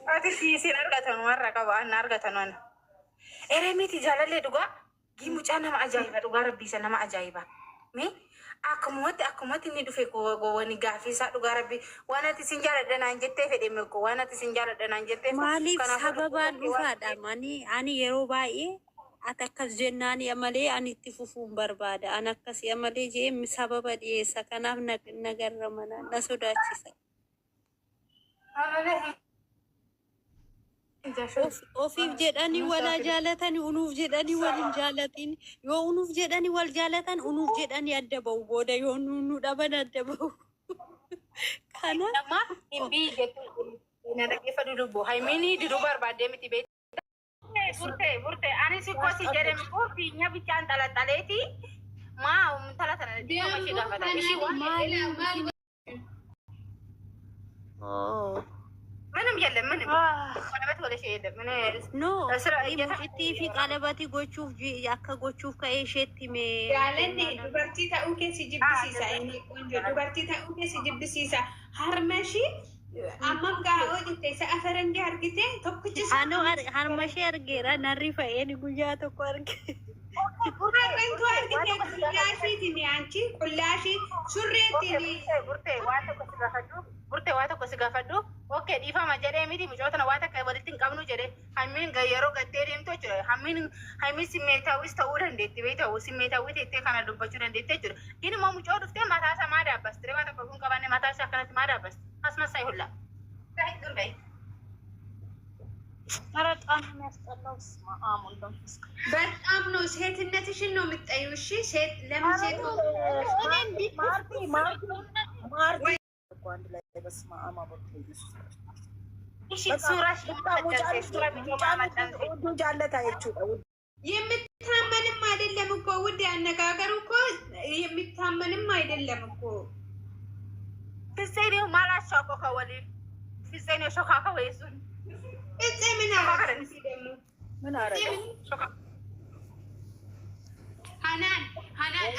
Ati si argatan warra qaba an argatan wan. Eremiti jalalle dhuga gimucaa nama ajaa'iba dhugaa rabbiisa nama ajaa'iba. Me akkumatti inni dhufe wani gaafiisaa dhugaa rabbi waan ati sin jaaladha naan jettee fedhe meeqo waan ati sin jaaladha naan jettee maaliif sababaan dhufaadha ani yeroo baay'ee ati akkas jennaani amalee ani itti fufuun barbaada an akkasii amalee jee sababa dhiyeessa kanaaf nagarra mana na sodaachisa. Ofiif jedhanii wala jaalatanii unuuf jedhanii wal hin jaalatin yoo unuuf jedhanii wal jaalatan unuuf jedhanii adda ba'u booda yoo nu dhaban adda ba'u. Kana nama himbii jettu na dhaggeeffatu dubbo haymini didu barbaadee miti beekte burte ani si kosi jedhemi ko fiinya bichaan xalaxaleeti maa umtala tana dikkama ishee gaafata ishee waan ምንም የለም ምንም ቀለበት ወለሽ የለም ምን ኖ ኢቲ ፊ ቀለበት ጎቹፍ ያከ ጎቹፍ ከኤሸት ሜ ያለኔ ዱበርቲ ታኡኬ ሲጅብሲሳ እኔ ቆንጆ ዱበርቲ ታኡኬ ሲጅብሲሳ ሀርመሺ አማም ጋ ወዲቴ ሰአፈረንዲ አርግቴ ቶኩቺ አኖ ሀርመሺ አርጌራ ነሪፋ ኤኒ ጉያ ተቆ አርጌ ቁራንቱ አርግቴ ቁላሺ ቲኒ አንቺ ቁላሺ ሱሬቲ burte waa tokko si gaafadhu okay dhiifama jedhee miti mucootana waa takka walitti hin qabnu jedhe hammiin yeroo gattee deemtu jechuudha hammiin simmeetaawwis ta'uu dandeetti beektawu simmeetaawwi teettee kana dubbachuu dandeetti jechuudha gin immoo mucoo dhuftee mataa isaa maa daabbastire waa tokko kun qabanne mataa isaa akkanatti maa daabbasti asmasaa ihulla በጣም ነው ሴትነትሽን ነው የምትጠይው። እሺ ሴት ለምን ሴት አንድ ላይ በስመ አብ ወወልድ የምታመንም አይደለም እኮ ውድ ያነጋገሩ እኮ የምታመንም አይደለም እኮ ፍፄ ነው ማላሻቆ ከወሊ ፍፄ ነው ሾካካ ወይሱን ፍፄ ምን አረጋግጥ ደግሞ ምን አረጋግጥ ሀናን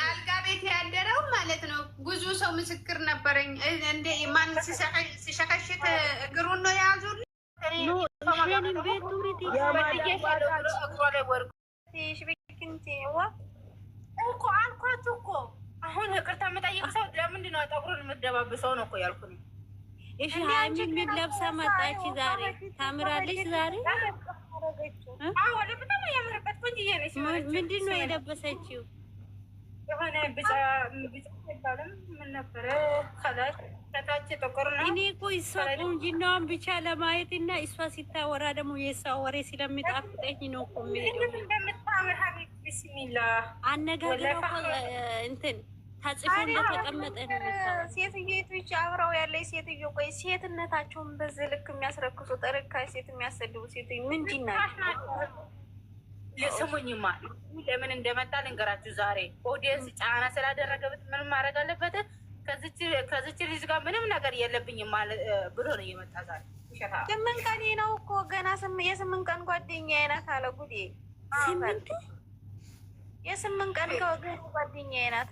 አልጋ ቤት ያደረው ማለት ነው። ብዙ ሰው ምስክር ነበረኝ። እንደ ማን ሲሸከሽት እግሩን ነው የያዙት። እኮ አልኳችሁ እኮ አሁን ይቅርታ የምጠይቅ ሰው ለምንድን ነው ጠጉሩን የምትደባብሰው ነው እኮ ያልኩኝ። እሺ ሀይሚ ምን ለብሳ መጣች ዛሬ? ታምራለች ዛሬ። አዎ ለምን ያምርበት ቆንጆዬ ነሽ። ምንድን ነው የለበሰችው? የሆነ ቢጫ ይባላል ምን ነበረ ከላይ ከታች ጥቁር ነው። እኔ እኮ እሷ ቁንጅናዋን ብቻ ለማየት እና እሷ ሲታወራ ደግሞ የእሷ ወሬ ስለሚጣፍጠኝ ነው እኮ እንደምታምር ሀቢብ ቢስሚላ አነጋገሯ እኮ እንትን ተጽፎ እንደተቀመጠ ነው። ሴትዮች አብረው ያለች ሴትዮ ቆይ ሴትነታቸውን በዚህ ልክ የሚያስረክሱ ጠርካይ ሴት የሚያሰድቡ ሴትዮ ምንድን ናቸው? ስሙኝማ ለምን እንደመጣ ልንገራችሁ። ዛሬ ኦዲየንስ ጫና ስላደረገብት ምንም ማድረግ አለበት። ከዚች ልጅ ጋር ምንም ነገር የለብኝም ማለት ብሎ ነው እየመጣ ዛሬ። ስምንት ቀን ነው እኮ ገና የስምንት ቀን ጓደኛ አይነት አለ ጉዴ። የስምንት ቀን ከወገኑ ጓደኛ አይነት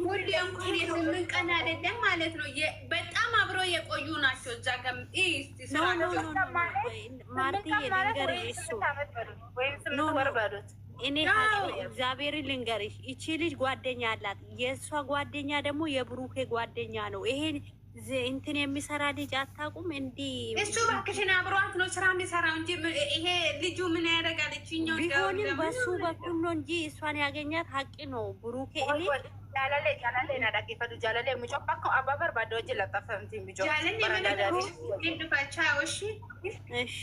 ሁሌ እንኳን የስምንት ቀን አይደለም ማለት ነው። በጣም አብረው የቆዩ ናቸው። እዛ ጋር እኔ እግዚአብሔርን ልንገርሽ፣ ይቺ ልጅ ጓደኛ አላት። የእሷ ጓደኛ ደግሞ የብሩኬ ጓደኛ ነው። ይሄን እንትን የሚሰራ ልጅ አታውቁም? እንዲህ እሱ እባክሽን አብሯት ነው ስራ የሚሰራው እንጂ ይሄ ልጁ ምን ያደርጋል? እችኛው ቢሆንም በሱ በኩል ነው እንጂ እሷን ያገኛት ሀቅ ነው። ብሩኬ እኔ ጃለሌ ናዳቂፈቱ ጃለሌ የሚጮባኮ አባበር ባዶጅ ለጠፈምት የሚጮ እሺ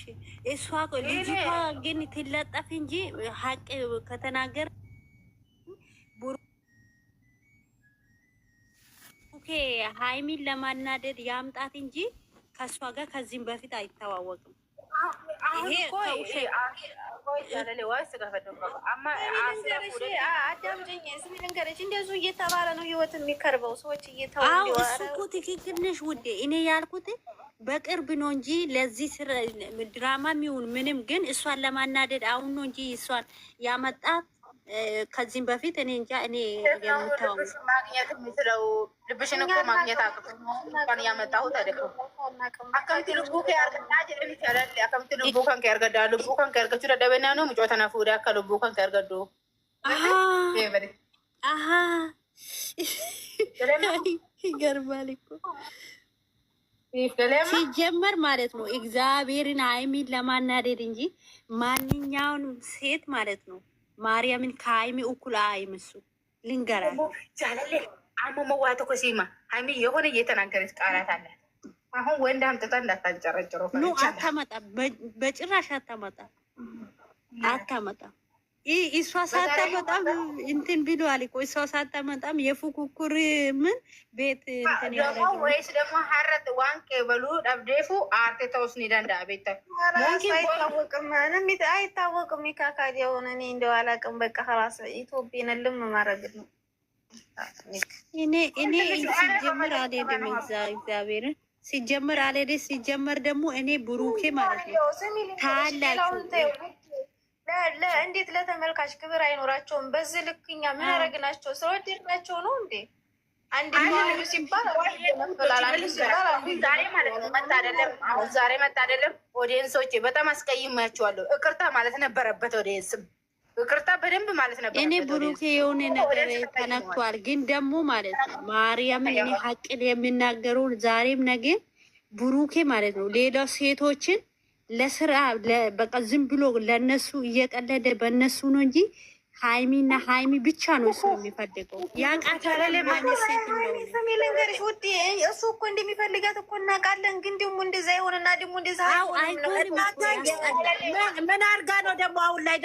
እሷ ልጅቷ ግን ትለጠፍ እንጂ ሀቅ ከተናገር ሀይሚን ለማናደድ ያምጣት እንጂ ከእሷ ጋር ከዚህም በፊት አይተዋወቅም። እንደዚሁ እየተባለ ነው ህይወት የሚከርበው ሰዎች እሱ እኮ ትክክል ነሽ ውዴ። እኔ ያልኩት በቅርብ ነው እንጂ ለዚህ ድራማ የሚሆን ምንም ግን እሷን ለማናደድ አሁን ነው እንጂ እሷን ያመጣት ከዚህም በፊት እኔ እንጃ እኔ የምታው ልብሽን ማግኘት የሚችለው ልብሽን እኮ ማግኘት አቅቶ እንኳን ያመጣሁት አይደለም። አከምቲ ልቡ ከያርገና ጀለኒ ይቻላል አከምቲ ልቡ ከን ከያርገዳ ልቡ ከን ከያርገቹ ደደበና ነው ምጮተና ፉዳ ከልቡ ከን ከያርገዱ አሀ ይገርማል እኮ ሲጀመር ማለት ነው። እግዚአብሔርን ሀይሚን ለማናደድ እንጂ ማንኛውንም ሴት ማለት ነው ማርያምን ከሀይሚ እኩል አይምሱ ልንገራል። ጃለሌ አሞመዋቶ ኮሲማ ሀይሚ የሆነ እየተናገረች ቃላት አለ። አሁን ወንድ አምጥታ እንዳታንጨረጭሮ ኖ አታመጣ፣ በጭራሽ አታመጣ አታመጣ። እሷ ሳታመጣም እንትን ብለዋል እኮ እሷ ሳታመጣም የፉክክር ምን ቤት እንትን ያደረገ ወይስ ደግሞ ሀረት ዋንቄ በሉ ደብዴፉ አርቴ ተውስኒ ደንዳ ቤተ አይታወቅም። ይካካድ የሆነ እኔ እንደው አላውቅም። በቃ ራስ ኢትዮጵያን ልም ማድረግ ነው። እኔ ሲጀምር አልሄድም እግዚአብሔርን ሲጀምር አልሄድም። ሲጀምር ደግሞ እኔ ብሩኬ ማለት ነው ታላችሁ እንዴት ለተመልካች ክብር አይኖራቸውም? በዚህ ልክ እኛ ምን ያደረግናቸው? ስለወደድናቸው ነው እንዴ? አንድ ሲባል ዛሬ ማለት ነው መጣ አይደለም። አሁን ዛሬ መጣ አይደለም። ኦዲየንሶቼ በጣም አስቀይማቸዋለሁ። ይቅርታ ማለት ነበረበት። ኦዲየንስም ይቅርታ በደንብ ማለት ነበረበት። እኔ ብሩኬ የሆነ ነገር ተነክቷል፣ ግን ደግሞ ማለት ነው ማርያምን እኔ ሀቅን የሚናገሩ ዛሬም ነገ ብሩኬ ማለት ነው ሌላ ሴቶችን ለስራ በቃ ዝም ብሎ ለነሱ እየቀለደ በእነሱ ነው እንጂ ሀይሚና ሀይሚ ብቻ ነው እሱ የሚፈልገው። ያቃተለ ማለት ሴት ነው ልንገርሽ ውዴ፣ እሱ እኮ እንደሚፈልጋት እኮ እናውቃለን። ግን ደግሞ እንደዛ ይሆንና ደግሞ እንደዛ አይሆንም። ምን አርጋ ነው ደግሞ አሁን ላይ